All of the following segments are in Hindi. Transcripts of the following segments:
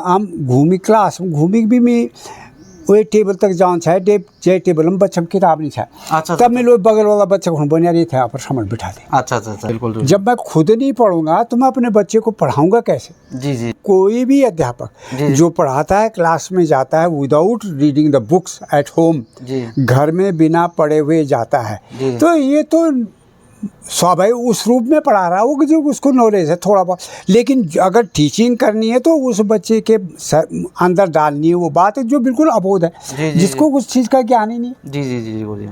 हम घूमी क्लास में घूमी भी मैं वही टेबल तक जाऊँ चाहे जे टेबल में बच्चा किताब नहीं था। अच्छा, तब मैं लोग बगल वाला बच्चा को बनिया रही था पर समझ बिठा दे। अच्छा, बिल्कुल। जब मैं खुद नहीं पढ़ूंगा तो मैं अपने बच्चे को पढ़ाऊंगा कैसे? जी। कोई भी अध्यापक जो पढ़ाता है क्लास में जाता है without reading the books at home, घर में बिना पढ़े हुए जाता है, तो ये तो स्वाभाविक उस रूप में पढ़ा रहा है वो जो उसको नॉलेज है थोड़ा बहुत। लेकिन अगर टीचिंग करनी है तो उस बच्चे के अंदर डालनी है वो बात जो बिल्कुल अबोध है, जिसको उस चीज़ का ज्ञान ही नहीं। जी बोलिए।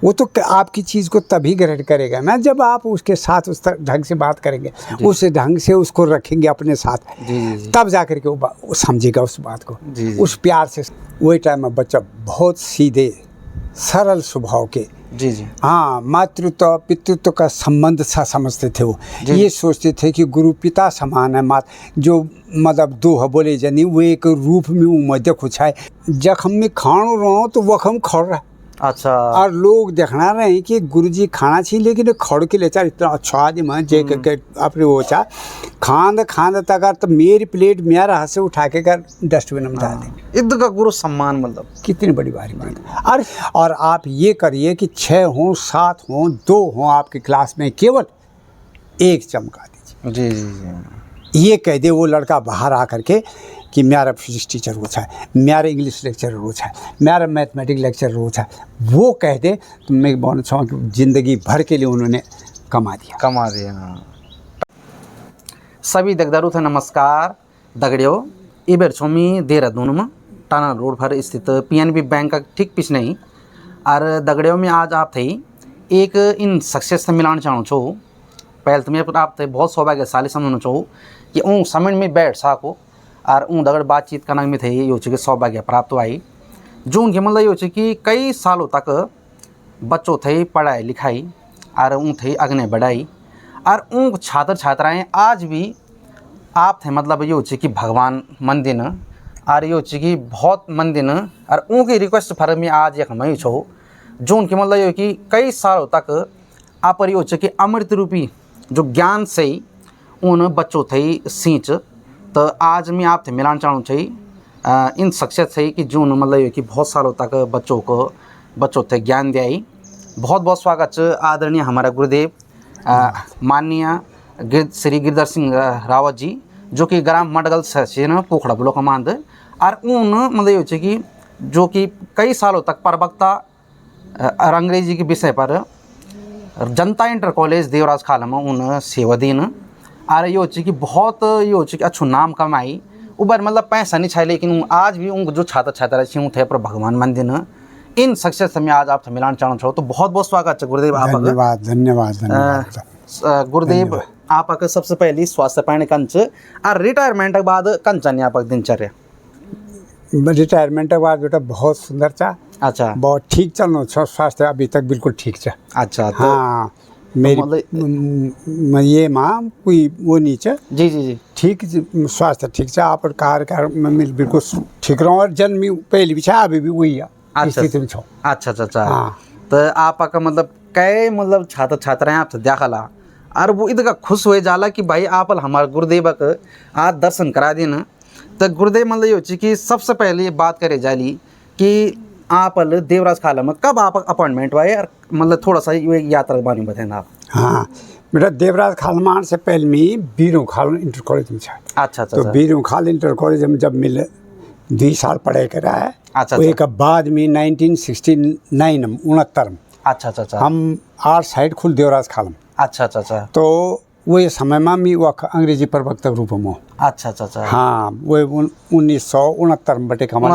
वो तो आपकी चीज़ को तभी ग्रहण करेगा ना जब आप उसके साथ उस ढंग से बात करेंगे, उस ढंग से उसको रखेंगे अपने साथ, तब जा कर के वो समझेगा उस बात को उस प्यार से। वही टाइम में बच्चा बहुत सीधे सरल स्वभाव के, हाँ, मातृत्व पितृत्व का संबंध सा समझते थे वो। ये सोचते थे कि गुरु पिता समान है, मात जो मतलब दो बोले जानी वो एक रूप में मध्य कुछ है जखम में खाण रहो तो वखम खड़ रहा। अच्छा। और लोग देखना रहे हैं कि गुरुजी खाना चाहिए लेकिन खड़ के ले चार इतना अच्छा आदमी है जे के अपने वो चा खांद तक तो मेरी प्लेट मेरा हाथ से उठा के कर डस्टबिन में डाल देंगे। इधर का गुरु सम्मान मतलब कितनी बड़ी बात है। और आप ये करिए कि 6 हों 7 हों 2 हों आपकी क्लास में, केवल एक चमका दीजिए। जी। ये कह दे वो लड़का बाहर आकर के कि मेरा फिजिक्स टीचर रोज है, मेरा इंग्लिश लेक्चर रोज है, मेरा मैथमेटिक्स लेक्चर रोज है, वो कह दे तो मैं बोलना चाहूँ कि ज़िंदगी भर के लिए उन्होंने कमा दिया। सभी दगदारू थे नमस्कार दगड़ियों। इबर छोमी देहरादून में टाना रोड पर स्थित PNB बैंक का ठीक पीछे ही। और दगड़ियों में आज आप थे एक इन सक्सेस से मिलाना चाहूँ छो। पहले तो मैं आप थे बहुत सौभाग्यशाली समझना चाहूँ कि उन समय में बैठ सको और उन दगड़ बातचीत करना में थे ये कि सौभाग्य प्राप्त हुई जो उनके मतलब ये कि कई सालों तक बच्चों थे पढ़ाई लिखाई और उन थे अग्नि बढ़ाई और उन छात्र छात्राएं आज भी आप थे मतलब ये कि भगवान मंदिर और ये कि बहुत मंदिर और उनकी रिक्वेस्ट फर में आज एक मैं छो जो उनके मतलब ये कि कई सालों तक आप पर ये कि अमृत रूपी जो ज्ञान से उन बच्चों थे सींच। तो आज मैं आप थे मिलाना चाहूँ चाहिए इन शख्सियत से कि जो मतलब ये कि बहुत सालों तक बच्चों थे ज्ञान दियाई। बहुत बहुत स्वागत आदरणीय हमारा गुरुदेव माननीय श्री गिरधर सिंह रावत जी जो कि ग्राम मडगल से पोखड़ा ब्लॉक मांद और उन मतलब ये कि जो कि कई सालों तक प्रवक्ता अंग्रेजी के विषय पर जनता इंटर कॉलेज देवराज खाला में उन सेवा दीन और ये कि बहुत ये कि अच्छो नाम कमाई उबर मतलब पैसा नहीं छाए लेकिन आज भी उन जो छात्र छात्रा छे थे पर भगवान मंदिर इन शख्सियत से मैं आज आपसे मिलाना चाहना चाहूँ। तो बहुत बहुत स्वागत है गुरुदेव आप। धन्यवाद गुरुदेव आप सबसे पहले स्वास्थ्य पाने कंच और रिटायरमेंट के बाद कंचन आप दिनचर्या। रिटायरमेंट के बाद बेटा बहुत सुंदर चा। अच्छा। बहुत ठीक चलना स्वास्थ्य अभी तक बिल्कुल ठीक चा। अच्छा। तो हाँ मेरी ये माँ कोई वो नीचे जी ठीक स्वास्थ्य ठीक से आप कार्य में बिल्कुल ठीक रहो और जन्म पहले भी छा अभी भी वही है। अच्छा। हाँ। तो आपका मतलब कई मतलब छात्र छात्राएं आपसे देखला और वो इधर का खुश हुए जाला कि भाई आप हमारे गुरुदेव आज दर्शन करा देना। तो गुरुदेव मतलब ये कि सबसे पहले ये बात करे जाली कि आप देवराज खाला में कब आप अपॉइंटमेंट हुआ और मतलब थोड़ा सा ये यात्रा बारे में बताएं आप। हाँ बेटा देवराज खाल से पहले में बीरों खाल इंटर कॉलेज में था। अच्छा। तो बीरों खाल इंटर कॉलेज में जब मिले 2 साल पढ़ाई करा है। अच्छा। एक बाद में 1969 में 69 में अच्छा हम आर साइड खुल देवराज खाल में। अच्छा। तो वो समय में मी वो अंग्रेजी प्रवक्ता रूप में। अच्छा। हाँ वो 1969 में बटे कमा।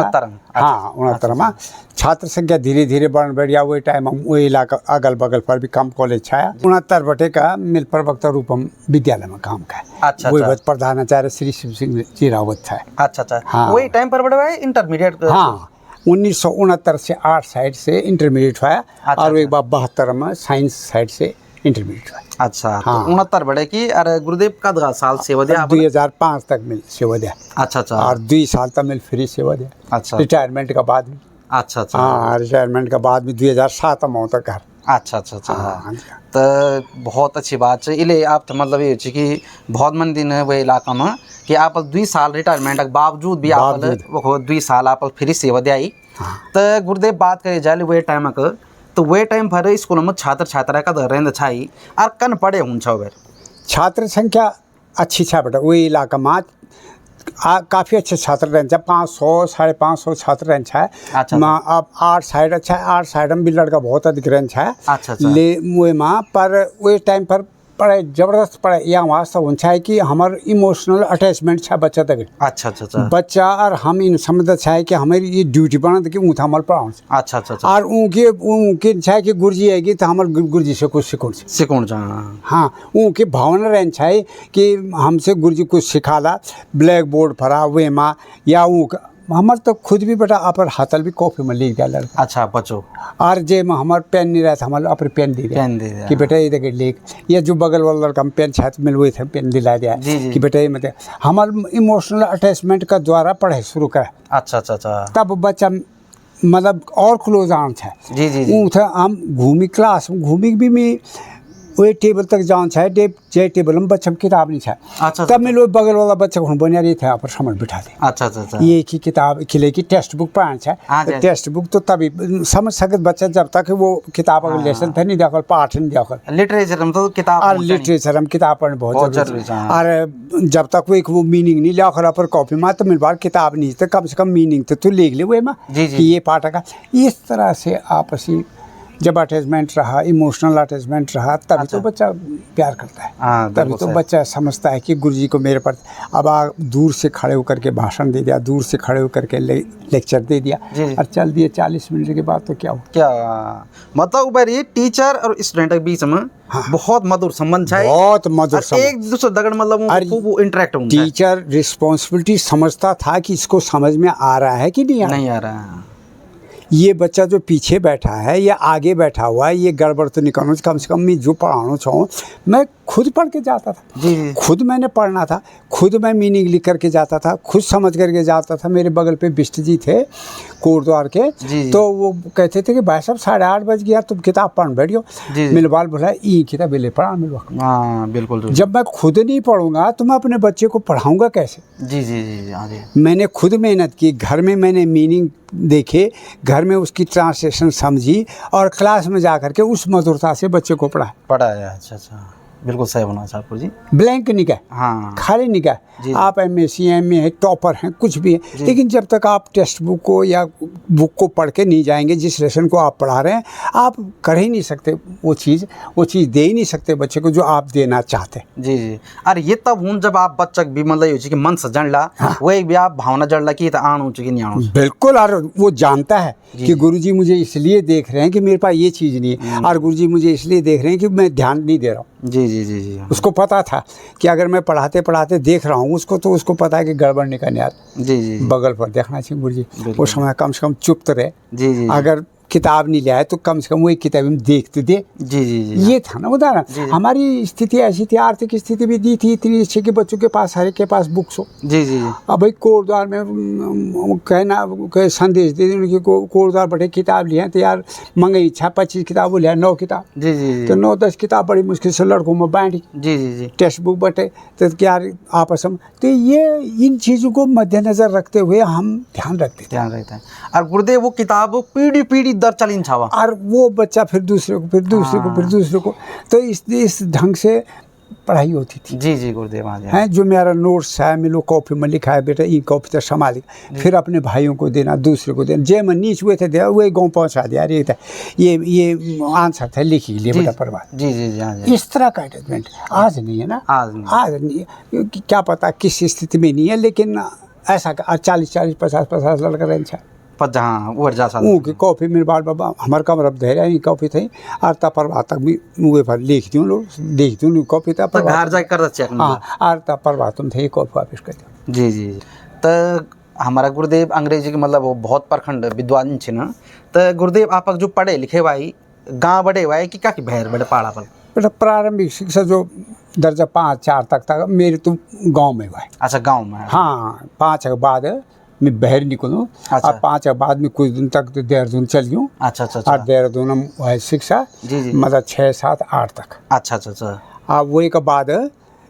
हाँ 69 में छात्र संख्या धीरे धीरे बढ़िया वही टाइम वो इलाका अगल बगल पर भी कम कॉलेज छाया। 69 बटे का मिल प्रवक्ता रूप में विद्यालय में काम का। अच्छा। वही प्रधानाचार्य श्री शिव सिंह जी रावत था। अच्छा। हाँ वही टाइम पर बड़ा इंटरमीडिएट। हाँ 1969 से आर्ट साइड से इंटरमीडिएट हुआ और एक बार 72 में साइंस साइड से इंटरमीडिएट हुआ। अच्छा। हाँ। तो 69 बड़े की अरे गुरुदेव का साल सेवा दिया 2005 तक मिल सेवा दिया। अच्छा। और 2 साल तक मिल फ्री सेवा दिया। अच्छा। रिटायरमेंट का बाद में। अच्छा। हाँ रिटायरमेंट का बाद में 2007 में होता घर। अच्छा। हाँ। तो बहुत अच्छी बात है। इले आप तो मतलब ये है कि बहुत मन दिन है वही इलाका में कि आप 2 साल रिटायरमेंट के बावजूद भी आप वो 2 साल आप फिर सेवा दियाई। तो गुरुदेव बात करे जाए वही टाइम का, तो वही टाइम पर स्कूल में छात्र छात्रा का रहने छाई और कन पढ़े हुन्छ उबेर छात्र संख्या अच्छी छा बेटा वही इलाका में काफ़ी अच्छे छात्र रहने छा 500 550 छात्र रहने छा। अच्छा माँ अब 8 साइड अच्छा है 8 साइड में भी लड़का बहुत अधिक रहने छा। अच्छा ले वो माँ पर वो टाइम पर पढ़ाई जबरदस्त पढ़ाई या वास्ता हुन्छ है कि हमार इमोशनल अटैचमेंट छा बच्चा तक। अच्छा अच्छा अच्छा बच्चा और हम इन समझ है कि हमारी ये ड्यूटी बना कि ऊँथा हमारे पढ़ाऊँ। अच्छा अच्छा और उनके है कि गुरुजी आएगी तो हमारे गुरुजी से कुछ सिकुण जा। हाँ उनकी भावना रहनी चाहिए कि हमसे गुरुजी कुछ सिखाला ब्लैक बोर्ड फरा वे माँ या हमारे तो खुद भी बेटा अपर हाथल भी कॉपी में लिख दिया लड़का। अच्छा बच्चों और जे में हमारे पेन नहीं रहा था हमारे अपर पेन दे दिया कि बेटा ये देखे लिख, या जो बगल वाला लड़का हम पेन छात्र मिल हुए थे पेन दिला दिया कि बेटा ये मतलब हमारे इमोशनल अटैचमेंट का द्वारा पढ़ाई शुरू करा। अच्छा अच्छा अच्छा तब बच्चा मतलब और क्लोज आन था। जी जी जी हम घूमी क्लास में घूमी भी मैं वही टेबल तक जान छा जे टेबल में बच्चा किताब नहीं छा। अच्छा तब मैं लोग बगल वाला बच्चा को बनिया रही थे यहाँ पर समझ बिठा दे। अच्छा अच्छा अच्छा ये की किताब खिले की टेक्स्ट बुक पढ़ाना छा। तो टेक्स्ट बुक तो तभी समझ सकते बच्चा जब तक वो किताब अगर लेसन था नहीं देखल पाठ नहीं देखल लिटरेचर में तो किताब और लिटरेचर हम किताब पढ़ने बहुत जरूरी है। और जब तक वो मीनिंग नहीं लिया पर कॉपी में तो मेरे बार किताब नहीं तो कम से कम मीनिंग तो तू लिख ले वो में कि ये पाठ का। इस तरह से आपसी जब अटैचमेंट रहा इमोशनल अटैचमेंट रहा तभी तो बच्चा प्यार करता है। तभी तो बच्चा समझता है कि गुरुजी को मेरे पर। अब दूर से खड़े होकर के भाषण दे दिया, दूर से खड़े होकर के लेक्चर दे दिया और चल दिए 40 मिनट के बाद तो क्या हो क्या मतलब ये टीचर और स्टूडेंट के बीच में बहुत मधुर संबंध है। बहुत मधुर संबंध एक दूसरे दगड़ मतलब खूब इंटरेक्ट होता है। टीचर रिस्पॉन्सिबिलिटी समझता था कि इसको समझ में आ रहा है कि नहीं आ रहा है। ये बच्चा जो पीछे बैठा है या आगे बैठा हुआ है ये गड़बड़ तो नहीं करना। कम से कम मैं जो पढ़ाना चाहूँ मैं खुद पढ़ के जाता था। जी खुद मैंने पढ़ना था, खुद मैं मीनिंग लिख करके जाता था, खुद समझ करके जाता था। मेरे बगल पे बिष्ट जी थे कोटद्वार के। तो वो कहते थे कि भाई साहब 8:30 बज गया तुम किताब पढ़ बैठियो। मिलवाल बोला ये किताब ले पढ़ा मिलवा। बिल्कुल जब मैं खुद नहीं पढ़ूंगा तो मैं अपने बच्चे को पढ़ाऊंगा कैसे। जी जी जी मैंने खुद मेहनत की, घर में मैंने मीनिंग देखे, घर में उसकी ट्रांसलेशन समझी और क्लास में जा करके उस मधुरता से बच्चे को पढ़ाया। अच्छा अच्छा बिल्कुल सही बना साहब जी। ब्लैंक निकाय हाँ खाली निकाय आप MSc MA है टॉपर हैं कुछ भी है लेकिन जब तक आप टेक्स्ट बुक को या बुक को पढ़ के नहीं जाएंगे जिस लेसन को आप पढ़ा रहे हैं आप कर ही नहीं सकते वो चीज़ दे ही नहीं सकते बच्चे को जो आप देना चाहते। जी जी अरे ये तब हूँ जब आप बच्चा भी मतलब कि मन से जानला वही भी आप भावना जानला कि आना कि नहीं आना। बिल्कुल और वो जानता है कि गुरुजी मुझे इसलिए देख रहे हैं कि मेरे पास ये चीज़ नहीं है और गुरुजी मुझे इसलिए देख रहे हैं कि मैं ध्यान नहीं दे रहा हूँ। जी जी जी जी उसको पता था कि अगर मैं पढ़ाते पढ़ाते देख रहा हूँ उसको तो उसको पता है कि गड़बड़ निकल यार। जी जी बगल पर देखना चाहिए गुरुजी वो समय कम से कम चुप तो रहे। जी जी अगर किताब नहीं ले आए तो कम से कम वही किताब में देखते दे। जी जी जी ये था ना उदाहरण। हमारी स्थिति ऐसी थी आर्थिक स्थिति भी दी थी इतनी अच्छी कि बच्चों के पास हर एक के पास बुक्स हो। जी जी अब भाई कोटद्वार में कहना संदेश दे दें कि कोटद्वार बैठे किताब लिए तो यार मंगई इच्छा 25 किताब लिया 9 किताब। जी जी तो 9-10 किताब बड़ी मुश्किल से लड़कों में बांटी। जी जी जी टेक्स्ट बुक बटे तो क्या आपस में तो ये इन चीज़ों को मद्देनजर रखते हुए हम ध्यान रखते हैं। और गुरुदेव वो किताब पीढ़ी पीढ़ी दर चलीन छावा और वो बच्चा फिर दूसरे को फिर दूसरे को फिर दूसरे को तो इस ढंग से पढ़ाई होती थी। जी जी गुरुदेव हैं जो मेरा नोट्स है मिलो कॉपी में लिखा है बेटा ये कॉपी तो संभाली फिर अपने भाइयों को देना दूसरे को देना जे में नीच हुए थे दे वही गाँव पहुँचा दिया अरे ये आंसर था लिखी लिए बेटा परवाह। जी जी जी इस तरह का अटैचमेंट आज नहीं है ना। आज नहीं क्या पता किस स्थिति में नहीं है लेकिन ऐसा 40-40 50-50 लड़का रहना जहाँ वो जा की कॉफी मेरे बाल बाबा हमारे कमर धैर्य ही कॉफी थी और तपर तक भी मुँह पर लिख दूँ लोग देख दूँ कॉफी तब घर जा कर चेक हाँ और तपर तुम थे कॉफी वापिस कर दो। जी जी तो हमारा गुरुदेव अंग्रेजी के मतलब वो बहुत प्रखंड विद्वान छे ना। तो गुरुदेव आप जो पढ़े लिखे भाई गाँव बड़े हुआ है कि क्या भैर बड़े पहाड़ा पर बेटा प्रारंभिक शिक्षा जो दर्जा 5-4 तक मेरे तो गाँव में हुआ है। अच्छा गाँव में। हाँ 5 के बाद मैं बाहर निकलूँ। अच्छा। अब 5 के बाद में कुछ दिन तक तो देहरादून चल गयूँ। अच्छा अच्छा अच्छा। और देहरादून में वही शिक्षा जी जी। मतलब 6, 7, 8 तक। अच्छा अच्छा अच्छा। अब वही के बाद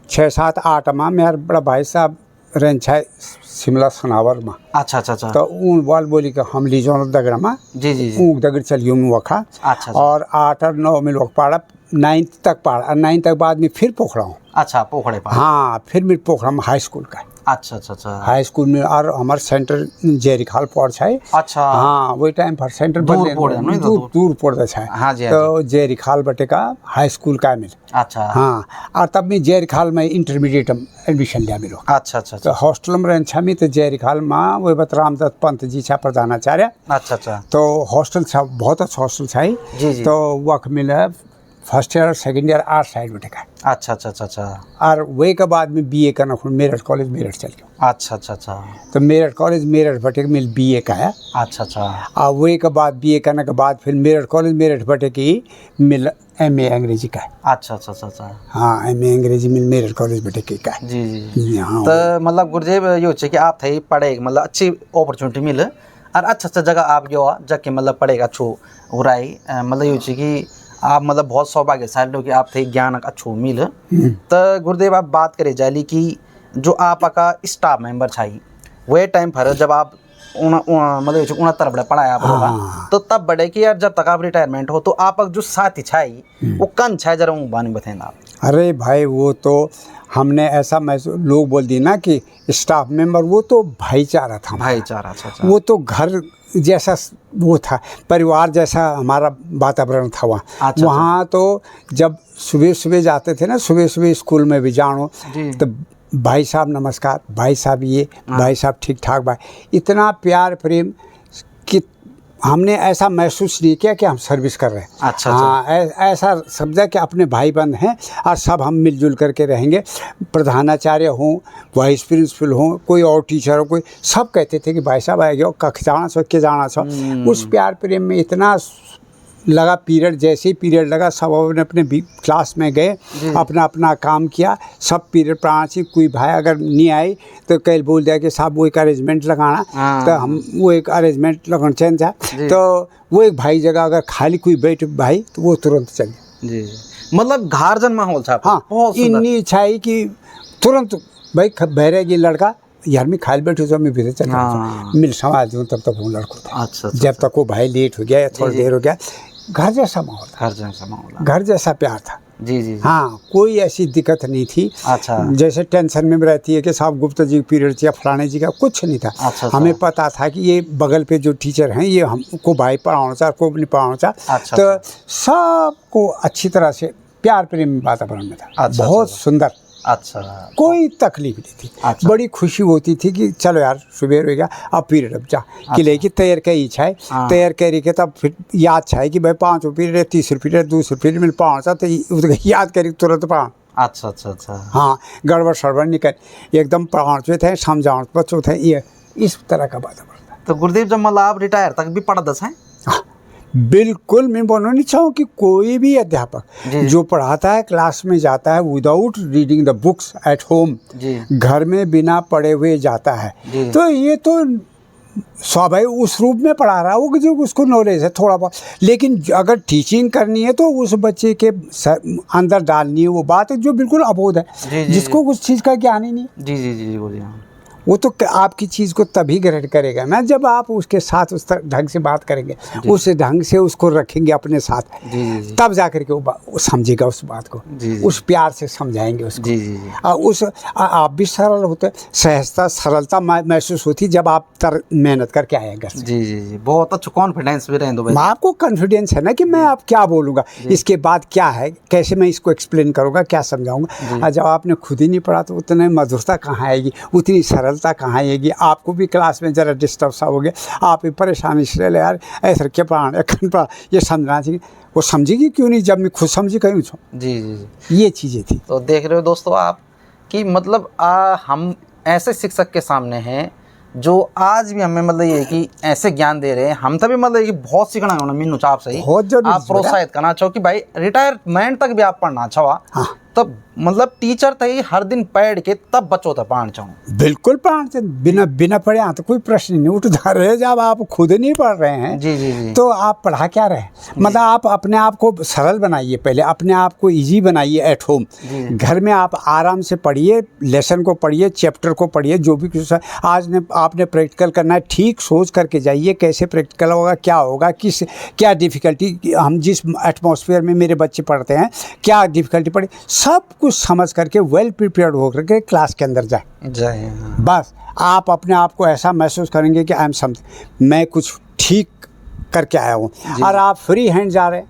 6, 7, 8 में मेरा बड़ा भाई साहब रेंच है शिमला सनावर में। अच्छा अच्छा अच्छा। तो उन वाल बोली कि हम ली जाओ दगड़ा में। जी जी जी। ऊँग दगड़ चल गयूँ वखा। अच्छा अच्छा। और 8 और 9 में लोग पढ़ा, 9th तक पढ़ा। 9th तक बाद में फिर पोखड़ा हूँ। अच्छा पोखड़े पर। हाँ, फिर मेरे पोखड़ा में हाई स्कूल का। अच्छा अच्छा अच्छा। हाई स्कूल में और हमारे सेंटर जेरी खाल पड़ है। अच्छा। हाँ, वही टाइम पर सेंटर दूर बदले पड़े नहीं तो दूर दूर पड़ता है। हाँ जी हाँ तो जेरी खाल बटे का हाई स्कूल का मिल। अच्छा। हाँ, और तब मैं जेरी खाल में इंटरमीडिएट एडमिशन लिया मिलो। अच्छा अच्छा तो अच्छा। हॉस्टल में रहन छा मी तो जेरी खाल में वही बत रामदत्त पंत जी छा प्रधानाचार्य। अच्छा अच्छा। तो हॉस्टल छा, बहुत अच्छा हॉस्टल छा। जी जी। तो वक्त मिला फर्स्ट ईयर और सेकेंड ईयर 8 साइड बटे का। अच्छा अच्छा अच्छा अच्छा। और वही के बाद में बीए करना खुद मेरठ कॉलेज मेरठ चल गया। अच्छा अच्छा अच्छा। तो मेरठ कॉलेज मेरठ बटे मिल बीए का है। अच्छा अच्छा। और वही के बाद बीए करने के बाद फिर मेरठ कॉलेज मेरठ बटे की मिल एमए अंग्रेजी का है। अच्छा अच्छा अच्छा अच्छा। हाँ, एमए अंग्रेजी मिल मेरठ कॉलेज बटे की का है। जी जी। हाँ, तो मतलब गुरुदेव यो छे कि आप थे पढ़े मतलब अच्छी अपॉर्चुनिटी मिले और अच्छा अच्छा जगह आप गयो जाके मतलब पढ़ेगा अच्छो हो रहा है। मतलब यो छे कि आप मतलब बहुत सौभाग्यशाली हो कि आप थे ज्ञान अच्छो मिले। तो गुरुदेव आप बात करे जाली कि जो आपका स्टाफ मेंबर छाई वह टाइम पर जब आप मतलब 69 बड़े पढ़ाया आप लोग हाँ। तो तब बड़े कि यार जब तक आप रिटायरमेंट हो तो आप जो साथी छाई वो कन छाई जरा वो बानी बताएं आप। अरे भाई वो तो हमने ऐसा महसूस, लोग बोल दी ना कि स्टाफ मेंबर, वो तो भाईचारा था हमारा। भाईचारा। अच्छा अच्छा। वो तो घर जैसा वो था, परिवार जैसा हमारा वातावरण था वहाँ। अच्छा। वहाँ तो जब सुबह सुबह जाते थे ना, सुबह सुबह स्कूल में भी जानो जी। तो भाई साहब नमस्कार, भाई साहब ये, भाई साहब ठीक ठाक, भाई, इतना प्यार प्रेम कि हमने ऐसा महसूस नहीं किया कि हम सर्विस कर रहे हैं। अच्छा हाँ, ऐसा समझा कि अपने भाई बंद हैं और सब हम मिलजुल करके रहेंगे। प्रधानाचार्य हों, वाइस प्रिंसिपल हों, कोई और टीचर हो, कोई, सब कहते थे कि भाई साहब आएगा कख जाना सो के जाना सो। उस प्यार प्रेम में इतना लगा। पीरियड जैसे ही पीरियड लगा सब अपने अपने क्लास में गए, अपना अपना काम किया। सब पीरियड प्राणी कोई भाई अगर नहीं आई तो कल बोल दिया कि साहब वो एक अरेंजमेंट लगाना। तो हम वो एक अरेंजमेंट लगाना चाहिए था। तो वो एक भाई जगह अगर खाली कोई बैठ भाई तो वो तुरंत चल जी। मतलब घारजन माहौल था। हाँ, बहुत इतनी इच्छा है कि तुरंत भाई बहरेगी लड़का यार मैं खाली बैठे तो मैं भीतर चल मिल संभाल दूँ तब तक वो लड़को था। अच्छा। जब तक वो भाई लेट हो गया या थोड़ी देर हो गया, घर जैसा माहौल था। घर जैसा माहौल। घर जैसा प्यार था। जी जी। हाँ, कोई ऐसी दिक्कत नहीं थी। अच्छा। जैसे टेंशन में रहती है कि साहब गुप्ता जी पीरियड या फलाने जी का, कुछ नहीं था। अच्छा। हमें पता था कि ये बगल पे जो टीचर हैं ये हमको भाई पढ़ाना चाह, को नहीं पढ़ाना चाह। अच्छा। तो सबको अच्छी तरह से प्यार प्रेम वातावरण में था। अच्छा। बहुत सुंदर। अच्छा। कोई तकलीफ नहीं थी। अच्छा। बड़ी खुशी होती थी कि चलो यार सुबह हो गया अब पीरियड अब जा किले की तैयार का इच्छा है। तैयार करी के तब फिर याद छाए कि भाई 5 पीरियड, 30 पीरियड, 2 पीरियड मिल पाँच तो याद करी तुरंत पढ़ा। अच्छा अच्छा अच्छा। हाँ, गड़बड़ सड़बड़ निकल एकदम पढ़ाते थे, समझाओ बच्चों थे, ये इस तरह का वातावरण था। तो गुरुदेव जब मतलब आप रिटायर तक भी पढ़ा दस हैं? बिल्कुल, मैं बोलना नहीं चाहूँ कि कोई भी अध्यापक जो पढ़ाता है क्लास में जाता है without reading the books at home, घर में बिना पढ़े हुए जाता है, तो ये तो स्वाभाविक उस रूप में पढ़ा रहा है वो जो उसको नॉलेज है थोड़ा बहुत। लेकिन अगर टीचिंग करनी है तो उस बच्चे के अंदर डालनी है वो बात जो बिल्कुल अबोध है, जिसको उस चीज़ का ज्ञान ही नहीं। जी जी जी बोलिए। वो तो आपकी चीज़ को तभी ग्रहण करेगा ना जब आप उसके साथ उस ढंग से बात करेंगे, उस ढंग से उसको रखेंगे अपने साथ, तब जा कर के वो समझेगा उस बात को। उस प्यार से समझाएंगे उसको। उस आप भी सरल होते, सहजता सरलता महसूस होती जब आप मेहनत करके आए घर से। जी जी जी, बहुत अच्छा कॉन्फिडेंस भी रहें। तो आपको कॉन्फिडेंस है ना कि मैं आप क्या बोलूँगा, इसके बाद क्या है, कैसे मैं इसको एक्सप्लेन करूँगा, क्या समझाऊँगा। और जब आपने खुद ही नहीं पढ़ा तो उतनी मधुरता कहाँ आएगी, उतनी सरलता कहाँ आएगी। आपको भी क्लास में ज़रा डिस्टर्ब सा हो गया, आप भी परेशानी से ले यार ऐसा क्या पढ़ा ये समझना चाहिए, वो समझेगी क्यों नहीं जब मैं खुद समझी कहीं छूँ। जी जी, ये चीज़ें थी। तो देख रहे हो दोस्तों आप कि मतलब हम ऐसे शिक्षक के सामने हैं जो आज भी हमें मतलब ये कि ऐसे ज्ञान दे रहे हैं। हम तभी मतलब ये बहुत सीखना है मीनू चाप से ही, आप प्रोत्साहित करना चाहो कि भाई रिटायरमेंट तक भी आप पढ़ना चाहो। तब मतलब टीचर तई हर दिन पढ़ के तब बच्चों तक पढ़ाना चाहूँ। बिल्कुल पढ़ से बिना बिना पढ़े यहाँ तो कोई प्रश्न नहीं उठता रहे। जब आप खुद नहीं पढ़ रहे हैं जी जी जी तो आप पढ़ा क्या रहे। मतलब आप अपने आप को सरल बनाइए, पहले अपने आप को इजी बनाइए एट होम। घर में आप आराम से पढ़िए, लेसन को पढ़िए, चैप्टर को पढ़िए, जो भी कुछ आपने प्रैक्टिकल करना है ठीक सोच करके जाइए। कैसे प्रैक्टिकल होगा, क्या होगा, क्या डिफ़िकल्टी, हम जिस एटमॉस्फेयर में मेरे बच्चे पढ़ते हैं क्या डिफ़िकल्टी पड़े, सब कुछ समझ करके वेल प्रिपेयर्ड होकर के क्लास के अंदर जाए। बस आप अपने आप को ऐसा महसूस करेंगे कि आई एम समथिंग, मैं कुछ ठीक करके आया हूँ। और आप फ्री हैंड जा रहे हैं,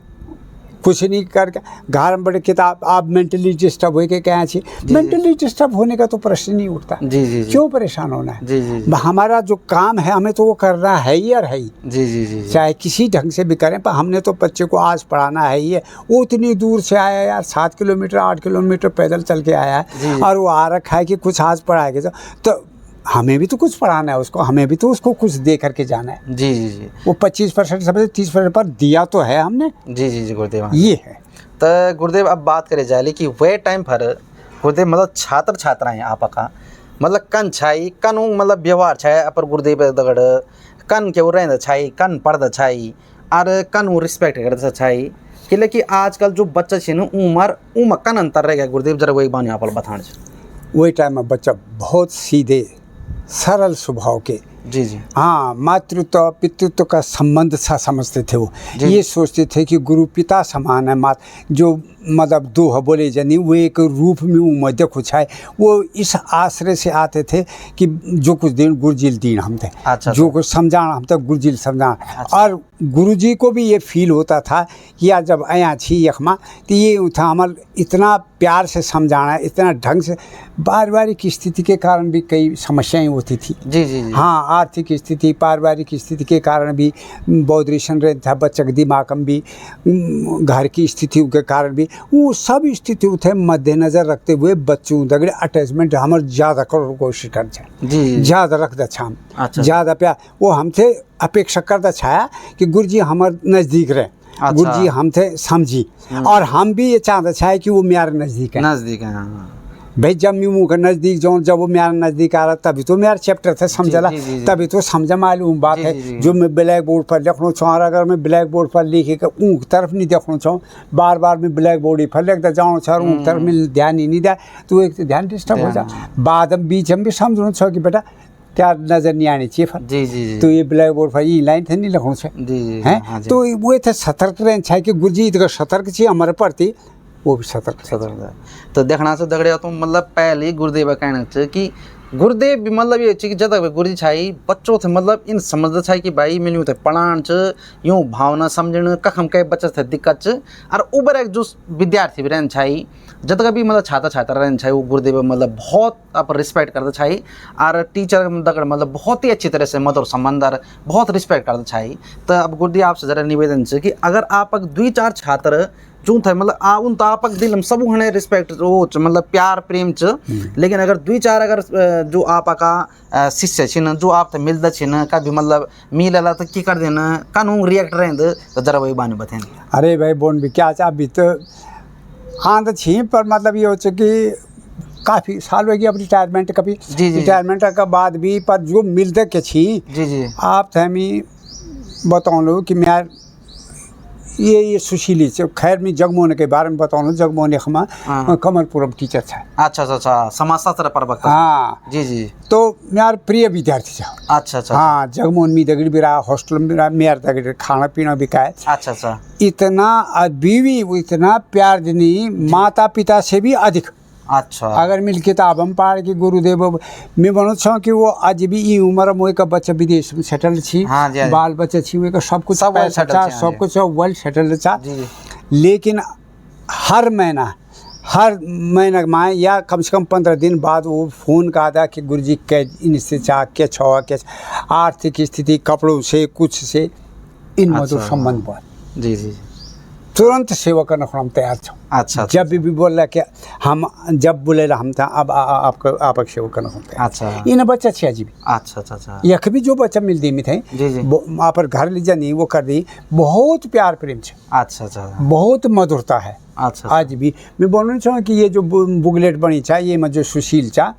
कुछ नहीं करके घर में बड़े किताब आप मेंटली डिस्टर्ब हो के क्या चाहिए। मेंटली डिस्टर्ब होने का तो प्रश्न नहीं उठता। जी क्यों परेशान होना है। जी हमारा जो काम है हमें तो वो करना है ही और है ही। जी चाहे किसी ढंग से भी करें, पर हमने तो बच्चे को आज पढ़ाना है ही है। वो उतनी दूर से आया यार, 7 किलोमीटर 8 किलोमीटर पैदल चल के आया है और वो आ रखा है कि कुछ आज पढ़ाएगा तो हमें भी तो कुछ पढ़ाना है उसको, हमें भी तो उसको कुछ दे करके जाना है। जी वो 25% समझे 30% पर दिया तो है हमने। जी गुरुदेव, ये है। तो गुरुदेव अब बात करे जाए कि वे टाइम पर गुरुदेव मतलब छात्र छात्राएं आपका मतलब कन छाई कन मतलब व्यवहार छाए अपर गुरुदेव दगड़ कन के रहंद छाई कन पढ़द छाई और कन रिस्पेक्ट करद छाई कि आजकल जो बच्चा छे न उमर कन अंतर रह गया गुरुदेव, जरा वही बानी आप बताना। वही टाइम में बच्चा बहुत सीधे सरल स्वभाव के, जी हाँ, मातृत्व पितृत्व का संबंध सा समझते थे। वो ये सोचते थे कि गुरु पिता समान है। मात जो मतलब दो बोले जनी वो एक रूप में वो मध्य कुछ है। वो इस आश्रय से आते थे कि जो कुछ दिन गुरुजी दीन हम थे। अच्छा, जो कुछ समझाना हम तक गुरुजी समझाना। अच्छा। और गुरुजी को भी ये फील होता था कि यार जब आया छी यखमा तो ये था हमार इतना प्यार से समझाना, इतना ढंग से। पारिवारिक स्थिति के कारण भी कई समस्याएं होती थी। जी हाँ, आर्थिक स्थिति पारिवारिक स्थिति के कारण भी बौद्रिशन रह था बच्चा के दिमाग में भी, घर की स्थिति के कारण भी वो सब स्थिति थे मद्देनजर रखते हुए बच्चों दगड़े अटैचमेंट हमारे ज़्यादा कर कोशिश कर जी ज़्यादा रख द छाम। अच्छा। ज़्यादा प्यार वो हमसे अपेक्षा कर द छाया कि गुरुजी हमारे नज़दीक रहे। अच्छा। गुरुजी हमसे समझी और हम भी ये चाहते छाए कि वो मेरे नज़दीक है। भाई जब मैं मुँह के नज़दीक जाऊँ, जब वो मेरा नज़दीक आ रहा तभी तो मेरा चैप्टर था समझला, तभी तो समझ मालूम बात है। जो मैं ब्लैक बोर्ड पर लिखना चाहूँ, अगर मैं ब्लैक बोर्ड पर लिखे का ऊँख तरफ नहीं देखना चाहूँ, बार बार मैं ब्लैक बोर्ड ही पर लिखता जाऊँ चाह ऊँख तरफ में ध्यान ही नहीं दिया तो एक तो ध्यान डिस्टर्ब हो जाए। बाद में बीच में भी समझना चाहो कि बेटा क्या नज़र नहीं आनी चाहिए फल। जी तो ये ब्लैक बोर्ड पर ये लाइन थे नहीं लिखना चाहिए हैं। तो वो थे सतर्क रहना चाहिए कि गुरुजी इतना सतर्क चाहिए हमारे प्रति, वो भी सतर्क। तो देखना से दगड़े तो मतलब पहले गुरुदेव कहना चाहिए कि गुरुदेव भी मतलब ये कि जब गुरुजी छाई बच्चों थे मतलब इन समझ छाई कि भाई मैंने थे पढ़ान च यूँ भावना समझण कखम कई बच्चे थे दिक्कत च और उबर एक जो विद्यार्थी भी रहन छाई जब तक भी मतलब छात्र रहन छाई वो गुरुदेव मतलब बहुत आप रिस्पेक्ट करते छाई और टीचर दगड़ मतलब बहुत ही अच्छी तरह से मधुर संबंध और बहुत रिस्पेक्ट करते छाई। तो अब गुरुदेव आपसे जरा निवेदन है कि अगर आप 2-4 छात्र जो थे मतलब उन तो आप दिल में सब हने रिस्पेक्ट वो मतलब प्यार प्रेम च, लेकिन अगर 2-4 अगर जो आपका शिष्य छिन जो आप मिलते छिन कभी मतलब मिलला तो की कर देना कानून रिएक्ट रहें तो जरा वही बाने बताएं। अरे भाई बोन भी क्या अभी तो आंद छी पर मतलब ये हो कि काफ़ी साल हो गया अब रिटायरमेंट कभी रिटायरमेंट के बाद भी पर जो मिलते के छी जी आप थे मैं बताऊँ लो कि मैं ये सुशीली से खैर मैं जगमोहन के बारे में बताऊँ। जगमोहन हमारा कमलपुरम टीचर था। अच्छा समाजशास्त्र प्रवक्ता। हाँ जी तो मेरा प्रिय विद्यार्थी था। अच्छा हाँ जगमोहन में दगड़ी भी रहा, हॉस्टल में रहा, मेरा दगड़ी खाना पीना भी खाए। अच्छा इतना बीवी इतना प्यार देनी माता पिता से भी अधिक। अच्छा अगर मिल किताब हम पढ़ के गुरुदेव मैं बनू छो कि वो आज भी ई उम्र में का बच्चा विदेश में सेटल छी। बाल बच्चा छी वे का सब कुछ सब कुछ वेल सेटल था। लेकिन हर महीना में या कम से कम 15 दिन बाद वो फ़ोन का आता कि गुरुजी के इनसे चाह के छवा के आर्थिक स्थिति कपड़ों से कुछ से इन मधुर संबंध पर। जी तो तुरंत सेवा करने को हम तैयार छो। अच्छा जब भी बोला कि हम जब बोले हम था अब आपका सेवा करने को तैयार। अच्छा इन बच्चा छे जी अच्छा अच्छा अच्छा यख भी जो बच्चा मिल दी में थे जी जी आप पर घर लीजा नहीं वो कर दी बहुत प्यार प्रेम छे अच्छा अच्छा बहुत मधुरता है। अच्छा आज भी मैं बोलना चाहूँ कि ये जो बुगलेट बनी चा ये में जो सुशील चा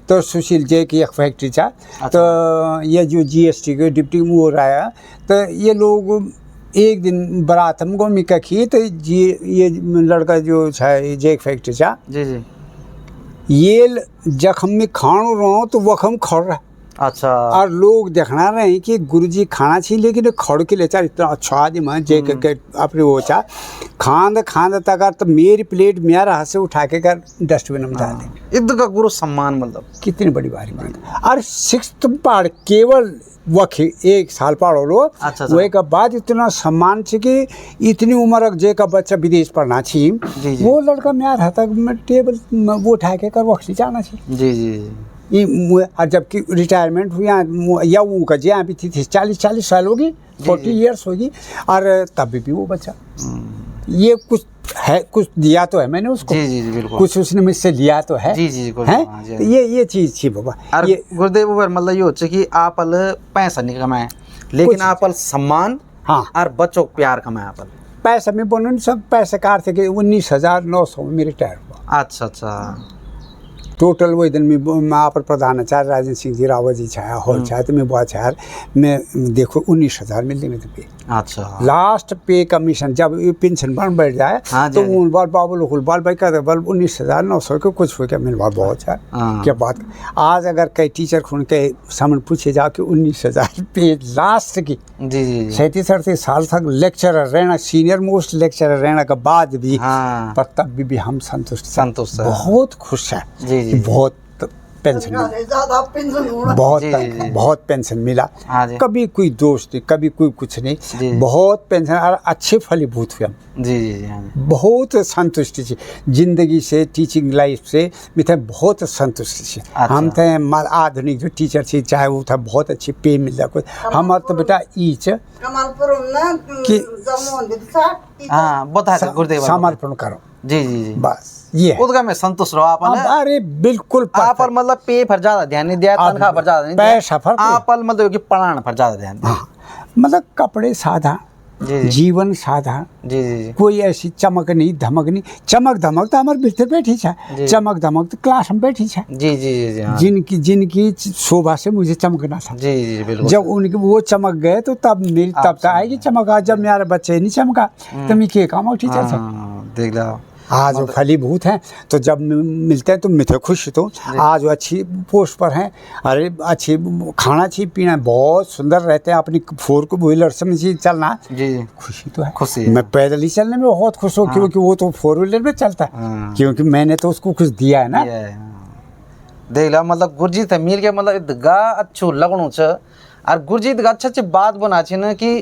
तो सुशील जे की एक फैक्ट्री चा तो ये जो GST के डिप्टी वो रहा तो ये लोग एक दिन बारात हमको मिका की तो ये लड़का जो है जे एक फैक्ट्री चा जी जी ये जखम में खाण रहा तो वखम खड़ रहा अच्छा और लोग देखना रहे हैं कि गुरुजी खाना चाहिए लेकिन खड़ के ले चार इतना अच्छा आदमी है जे के अपने वो चा खांद तक तो मेरी प्लेट मेरा हाथ से उठा के कर डस्टबिन में डाल दे इधर का गुरु सम्मान मतलब कितनी बड़ी बारी बात। और 6th पढ़ केवल वह 1 साल पढ़ो लो अच्छा वो के बाद इतना सम्मान छे कि इतनी उम्र जे का बच्चा विदेश पढ़ना चाहिए वो लड़का मेरा हाथ तक टेबल वो उठा के कर वक्सी जाना चाहिए जी जी और जबकि रिटायरमेंट हुई या वो का जे अभी थी 40 साल होगी 40 ईयर्स होगी और तब भी वो बच्चा ये कुछ है कुछ दिया तो है मैंने उसको जी जी बिल्कुल कुछ उसने मुझसे लिया तो है जी जी है तो ये चीज थी बाबा। ये गुरुदेव ऊपर मतलब ये होता है कि आप पैसा नहीं कमाए लेकिन आप सम्मान हाँ और बच्चों को प्यार कमाए आप पैसा में बोलूँ सब पैसे कार थे कि 19,900 में रिटायर हुआ। अच्छा अच्छा टोटल वही दिन में वहाँ पर प्रधानाचार्य राजेंद्र सिंह जी रावत जी छाया हॉल छाया तो मैं बहुत यार मैं देखो 19,000 मिलती में तो पे अच्छा लास्ट पे कमीशन जब पेंशन बन बैठ जाए तो उन बाल बाबू लोग बाल भाई कहते बल 19,900 के कुछ हो क्या मेरे बात बहुत है क्या बात। आज अगर कई टीचर खून के सामने पूछे जाओ कि 19,000 पे लास्ट की जी जी 37-38 साल तक लेक्चरर रहना सीनियर मोस्ट लेक्चरर रहने के बाद भी पर तब भी हम संतुष्ट बहुत खुश है बहुत पेंशन बहुत पेंशन मिला कभी कोई दोस्त नहीं कभी कोई कुछ नहीं बहुत पेंशन और अच्छे फलीभूत हुए हम जी बहुत संतुष्टि थी जिंदगी से टीचिंग लाइफ से मैं बहुत संतुष्टि थी। हम थे आधुनिक जो टीचर थी चाहे वो था बहुत अच्छी पे मिल जाए कुछ हमारे तो बेटा ईच कि समर्पण करो जी जी जी बस ये उदगा में संतुष्ट रहो आप अरे बिल्कुल आप मतलब पे पर ज्यादा ध्यान नहीं दिया तनख्वाह पर ज्यादा नहीं पैसा पर आप मतलब कि पढ़ाने पर ज्यादा ध्यान दिया मतलब कपड़े साधा जीवन साधा जी जी कोई ऐसी चमक नहीं धमक नहीं चमक धमक तो हमारे भीतर बैठी है चमक धमक तो क्लास में बैठी है जी जी जी जिनकी शोभा से मुझे चमकना था जी जी बिल्कुल जब उनके वो चमक गए तो तब मेरी तब तो आएगी चमक। आज जब मेरा बच्चे नहीं चमका तो मैं क्या काम टीचर था देख लो आज वो फलीभूत हैं तो जब मिलते हैं तो मैं तो खुश तो आज वो अच्छी पोस्ट पर हैं अरे अच्छी खाना अच्छी पीना बहुत सुंदर रहते हैं अपनी 4 व्हीलर से मुझे चलना जी खुशी तो है खुशी मैं पैदल ही चलने में बहुत खुश हूँ क्योंकि वो तो 4 व्हीलर में चलता है क्योंकि मैंने तो उसको कुछ दिया है ना देख लो मतलब गुरजीत है मिल के मतलब इतना अच्छो लगनू छ और गुरजीत का अच्छा बात बना छी ना कि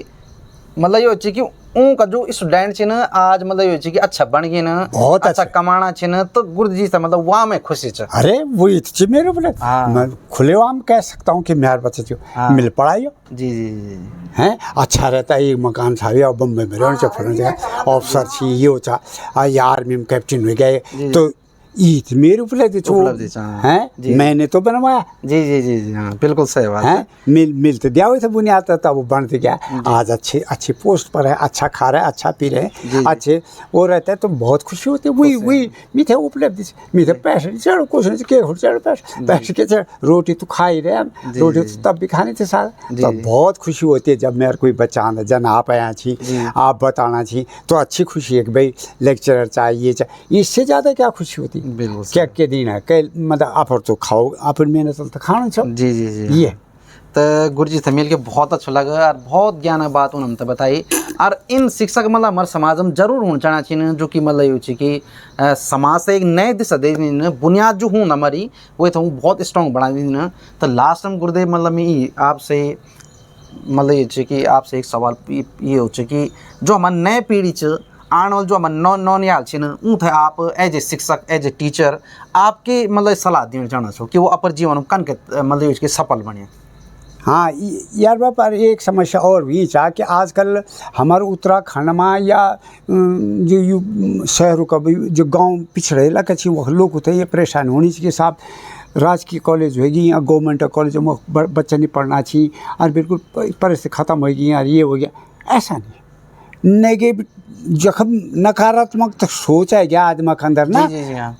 मतलब ये होची कि उनका जो स्टूडेंट छे ना आज मतलब ये होची कि अच्छा बन गए ना बहुत अच्छा कमाना छे ना तो गुरुजी से मतलब वहाँ में खुशी छ। अरे वो इतनी मेरे बोले मैं खुले आम कह सकता हूँ कि मेरे बच्चे जो मिल पढ़ाई जी जी जी हैं अच्छा रहता है। एक मकान था या बम्बई में रहने से ऑफिसर थी ये होता आर्मी में कैप्टन हो गए तो ईद मेरे उपलब्धि हैं मैंने तो बनवाया जी जी जी जी हाँ बिल्कुल सही बात है मिल तो दिया हुआ था बुनियाद था वो बनते गया आज अच्छी पोस्ट पर है अच्छा खा रहा है अच्छा पी रहे हैं अच्छे वो रहता है तो बहुत खुशी होती है वही मीठे उपलब्धि मीठे पैसे नहीं चढ़ो कुछ नहीं के चढ़ो पैसे के चढ़ रोटी तो खा ही रहे हम रोटी तो तब भी खाने थे सारा तो बहुत खुशी होती है जब मेरा कोई बच्चा आना जन आप आया छी आप बताना छी तो अच्छी खुशी है कि भाई लेक्चरर चाहिए चाहिए इससे ज़्यादा क्या खुशी होती है क्या क्या दिन है कल मतलब आप तो खाओ आप मेहनत तो खाना चाहिए जी जी जी ये तो गुरुजी से मिल के बहुत अच्छा लगा और बहुत ज्ञान बात उन्होंने तो बताई और इन शिक्षक मतलब हमारे समाज में जरूर होना चाहना चाहिए जो कि मतलब ये कि समाज से एक नए दिशा दे दी बुनियाद जो हूँ हमारी वो तो बहुत स्ट्रॉन्ग बना दी ना। तो लास्ट में गुरुदेव मतलब मैं आपसे मतलब ये कि आपसे एक सवाल ये हो कि जो हमारे नए पीढ़ी च आने वाले जो हमारे नॉन याल छे ऊँ थे आप एज ए शिक्षक एज ए टीचर आपके मतलब सलाह देना चाहना छो कि वो अपर जीवन में कन के मतलब इसके सफल बने। हाँ यार बाप एक समस्या और भी चाह कि आजकल हमारे उत्तराखंड में या जो शहरों का भी जो गांव पिछड़े इलाका चाहिए वो लोग होते हैं, ये परेशान होनी चाहिए साहब। राजकीय कॉलेज होगी या गवर्नमेंट कॉलेज में बच्चा नहीं पढ़ना चाहिए और बिल्कुल परिस्थिति ख़त्म होगी यार ये हो गया, ऐसा नहीं। नेगेटिव जखम नकारात्मक तो सोच है क्या आदमी के अंदर ना,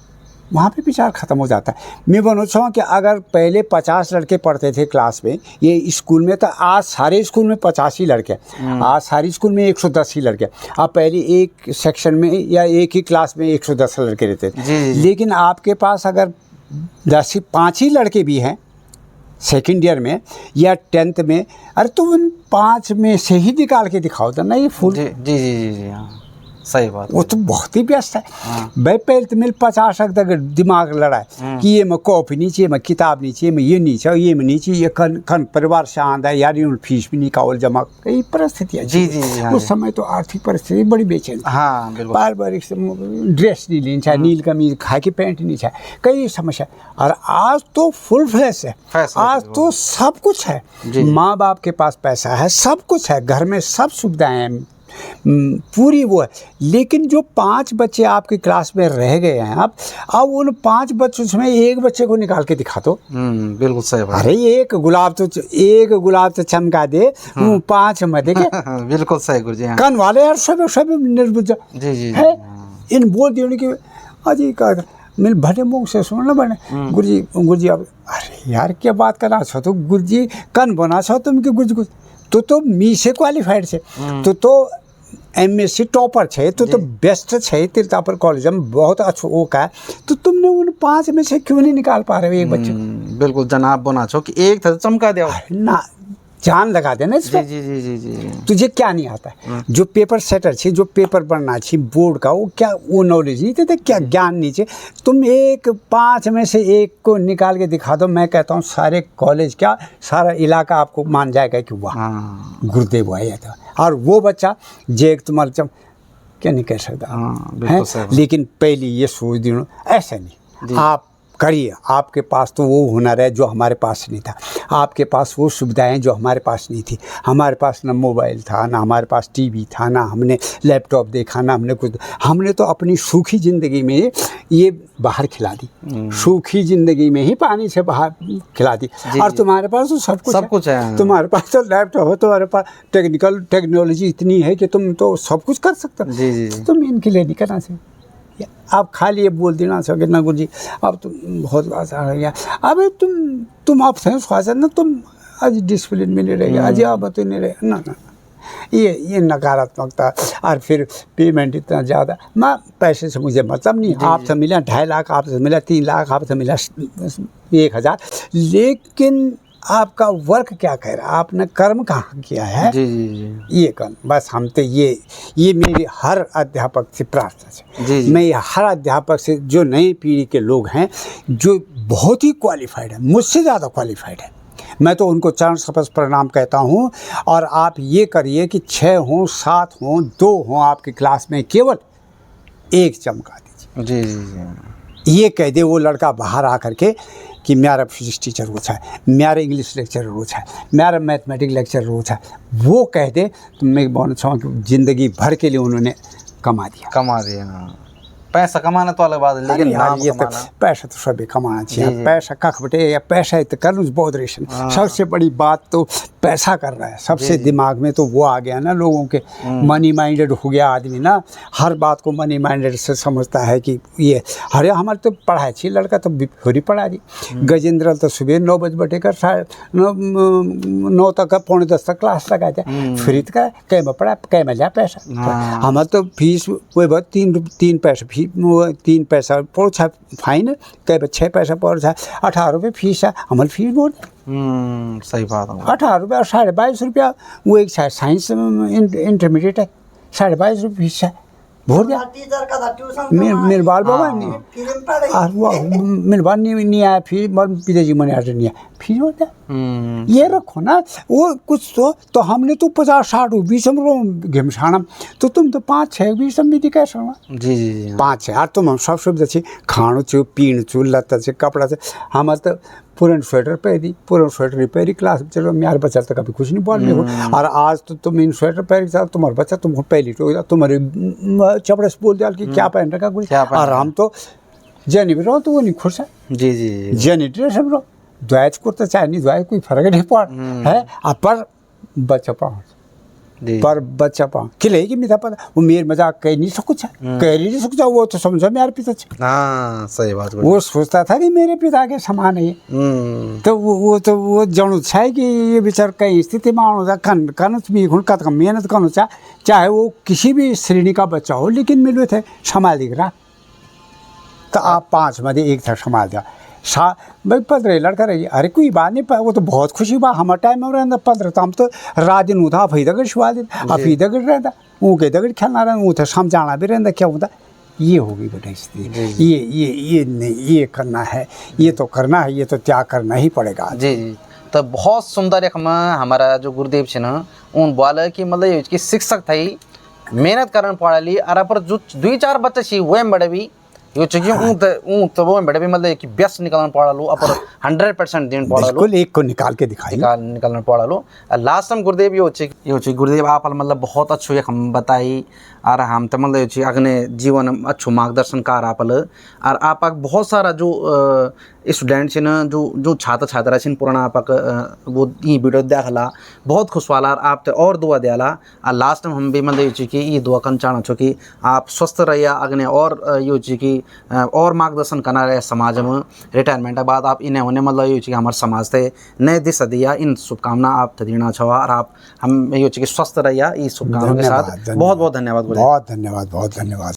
वहाँ पे विचार ख़त्म हो जाता है। मैं बोलना चाहूँ कि अगर पहले 50 लड़के पढ़ते थे क्लास में ये स्कूल में, तो आज सारे स्कूल में 50 ही लड़के, आज सारे स्कूल में 110 ही लड़के। अब पहले एक सेक्शन में या एक ही क्लास में 110 लड़के रहते थे, लेकिन आपके पास अगर 5 ही लड़के भी हैं सेकेंड ईयर में या 10th में, अरे तो उन 5 में से ही निकाल के दिखाओ तो ना ये फुल। जी हाँ सही बात। वो तो बहुत ही व्यस्त है। भाई पहले तो मेरे 50 तक दिमाग लड़ाए कि ये मैं कॉपी नहीं चाहिए, मैं किताब नहीं चाहिए, मैं ये नहीं चाहिए, ये मैं नहीं चाहिए, ये खन परिवार से आंदा है यार, ये फीस भी निकाल जमा, कई परिस्थितियाँ। जी उस समय तो आर्थिक परिस्थिति बड़ी बेचैन। हाँ बिल्कुल। बार बार ड्रेस नहीं लेनी चाहिए, नील कमीज खाकी पैंट नहीं चाहिए, कई समस्या। और आज तो फुल फ्लैश है, आज तो सब कुछ है, माँ बाप के पास पैसा है, सब कुछ है, घर में सब सुविधाएं हैं, पूरी वो है। लेकिन जो 5 बच्चे आपकी क्लास में रह गए हैं, अब उन 5 बच्चों में एक बच्चे को निकाल के दिखा दो। बिल्कुल सही बात। अरे एक गुलाब तो चमका दे, 5 में देखे। बिल्कुल सही गुरु जी। कान वाले यार सब निर्बुद्ध है। इन बोल दिए कि अजी का मेरे भले मुँह से सुन ना बने गुरु जी अब अरे यार क्या बात करना छो तो गुरु जी कन बना छो तुम कि गुरु जी तो मी से क्वालिफाइड छे, तो MSc टॉपर छे, तो बेस्ट छे तीर्थापर कॉलेज में बहुत अच्छा वो का, तो तुमने उन 5 में से क्यों नहीं निकाल पा रहे हो एक बच्चे? बिल्कुल जनाब बना छो कि एक था चमका दिया ना, जान लगा देना इस पर। जी। तुझे क्या नहीं आता है? जो पेपर सेटर छे, जो पेपर बनना चाहिए बोर्ड का, वो क्या वो नॉलेज नहीं थे, क्या ज्ञान नहीं चाहिए? तुम एक 5 में से एक को निकाल के दिखा दो, मैं कहता हूँ सारे कॉलेज क्या सारा इलाका आपको मान जाएगा कि वाह गुरुदेव आया था। और वो बच्चा जे तुम्हारा क्या नहीं कह सकता, लेकिन पहले ये सोच दिनों ऐसा नहीं, आप करिए। आपके पास तो वो हुनर है जो हमारे पास नहीं था, आपके पास वो सुविधाएं जो हमारे पास नहीं थी। हमारे पास ना मोबाइल था, ना हमारे पास टीवी था, ना हमने लैपटॉप देखा, ना हमने कुछ। हमने तो अपनी सूखी ज़िंदगी में ये बाहर खिला दी, सूखी ज़िंदगी में ही पानी से बाहर खिला दी। और तुम्हारे पास तो सब कुछ है। तुम्हारे पास तो लैपटॉप हो, तुम्हारे पास टेक्नोलॉजी इतनी है कि तुम तो सब कुछ कर सकते हो। तुम इनके लिए नहीं करना चाहिए। आप खाली ये बोल देना सके ना गुरु जी अब तुम बहुत आसान हो गया, अब तुम आप ख्वाजा ना, तुम आज डिसिप्लिन में नहीं रहेगा, आज आप तो नहीं रहेगा ना। ये नकारात्मकता। और फिर पेमेंट इतना ज़्यादा, मैं पैसे से मुझे मतलब नहीं, आपसे मिला 2.5 लाख, आपसे मिला 3 लाख, आपसे मिला 1000, लेकिन आपका वर्क क्या कह रहा है, आपने कर्म कहाँ किया है? ये कर्म बस। हम तो ये मेरी हर अध्यापक से प्रार्थना है, मैं हर अध्यापक से, जो नई पीढ़ी के लोग हैं जो बहुत ही क्वालिफाइड है, मुझसे ज़्यादा क्वालिफाइड है, मैं तो उनको चरण स्पर्श प्रणाम कहता हूँ। और आप ये करिए कि 6 हों, 7 हों, 2 हों आपकी क्लास में, केवल एक चमका दीजिए। ये कह दे वो लड़का बाहर आकर के कि मेरा फिजिक्स टीचर वो है, मेरा इंग्लिश लेक्चर वो है, मेरा मैथमेटिक्स लेक्चर वो है, वो कह दे तो मैं बोलना चाहूँ कि ज़िंदगी भर के लिए उन्होंने कमा दिया। पैसा कमाना तो अलग बात है, लेकिन नाम ये तो पैसा तो सभी कमाना चाहिए। पैसा कख बटे या पैसा तो कर लूँ बहुत रेशन। सबसे बड़ी बात तो पैसा कर रहा है, सबसे दिमाग में तो वो आ गया ना लोगों के, मनी माइंडेड हो गया आदमी ना, हर बात को मनी माइंडेड से समझता है कि ये अरे हमारे तो पढ़ाई चाहिए, लड़का तो फ्री पढ़ा दी। गजेंद्र तो सुबह 9 बजे बटे कर 9 तक 9:45 तक क्लास लगा दिया, फ्री का कै में पढ़ा, कै में लिया पैसा। हमारे तो फीस वो बहुत 3 पैसा फीस, 3 पैसा पड़ोसा फाइन, कै 6 पैसा पड़ोसा, 18 रुपये फीस है, हमारे फीस बोल। सही बात है। 18 रुपया और 22.5 रुपया वो एक साइंस इंटरमीडिएट है, 22.5 रुपये फीस है, भोर दिया। मेरे बाल बाबा नहीं, और वो मेरे बाल नहीं आया, फिर पिताजी मैंने आर्डर नहीं आया, फिर बोल दिया। ये रखो ना वो कुछ तो हमने तो 50-60 20 घिमसाना, तो तुम तो 5-6 20 भी दिखा सकना। जी 5-6 तुम हम सब सुविधा छे, खाणो छो, पीण छो, लत्ता छे, कपड़ा छे, हमारे तो पुराने स्वेटर पहन दी, पुराने स्वेटर ही पहनी क्लास में चलो, मेरे बच्चा तो कभी कुछ नहीं बोल रहे। और आज तो तुम इन स्वेटर पहन के तुम्हारा बच्चा तुमको पहली तो तुम्हारे चपड़े से बोल दिया कि क्या पहन रखा कुछ। और हम तो जैनी भी रहो तो वो नहीं खुश है। जी जी जैनी ड्रेस हम रहो द्वाच कुर्ता चाहे नहीं द्वाच कोई फर्क नहीं पड़ है। पर बच्चा पाओ पर बच्चा पाओ खिलेगी मिथा पता वो मेरे मजाक कह नहीं सकूँ कह नहीं सकता, वो तो समझो मेरे पिता। हाँ सही बात। वो सोचता था कि मेरे पिता के समान है। तो वो जानु है कि ये बेचार कई स्थिति में आना का मेहनत करना चाहे वो किसी भी श्रेणी का बच्चा हो, लेकिन मिले थे संभाल दिख रहा। तो आप 5 में एक था संभाल दिया भाई 15 लड़का रही। अरे कोई बात नहीं, वो तो बहुत खुशी बात हमारे टाइम में रहता 15 तो हम तो रात दिन उठा अफी दगड़ शुआ दिन अफी दगड़ रहता वो के दगड़ खेलना रहता वो तो समझाना भी रहता क्या होता। ये होगी बेटा स्थिति, ये नहीं ये करना है, ये तो करना है, ये तो त्याग करना ही पड़ेगा। जी जी। तो बहुत सुंदर एक हमारा जो गुरुदेव छे ना उन बोला कि मतलब कि शिक्षक थी मेहनत करना पड़ा ली और पर जो 2-4 बच्चे छी वो बड़े भी यो चाहिए तो वो बड़े भी मतलब कि व्यस्त निकालना पड़ा लो अपर 100% दिन पड़ा लो, बिल्कुल एक को निकाल के दिखाई निकालना पड़ा लो। लास्ट टाइम गुरुदेव यो चाहिए गुरुदेव आप मतलब बहुत अच्छो एक हम बताई और हम तो मतलब ये अगने जीवन अच्छो मार्गदर्शन कर आप और आप बहुत सारा जो स्टूडेंट छे ना जो छात्र छात्रा छे पुराना आप वो ये वीडियो देखला बहुत खुश वाला आप तो और दुआ दियाला। और लास्ट टाइम हम भी मतलब ये कि ये दुआ करना चाहना छो कि आप स्वस्थ रहिए अगने और यो कि और मार्गदर्शन करना रहे समाज में रिटायरमेंट के बाद आप इन्हें होने मतलब ये कि हमारे समाज से नए दिशा दिया। इन शुभकामना आप देना छो और आप हम ये कि स्वस्थ रहिए इस शुभकामना के साथ। बहुत बहुत धन्यवाद। बहुत धन्यवाद।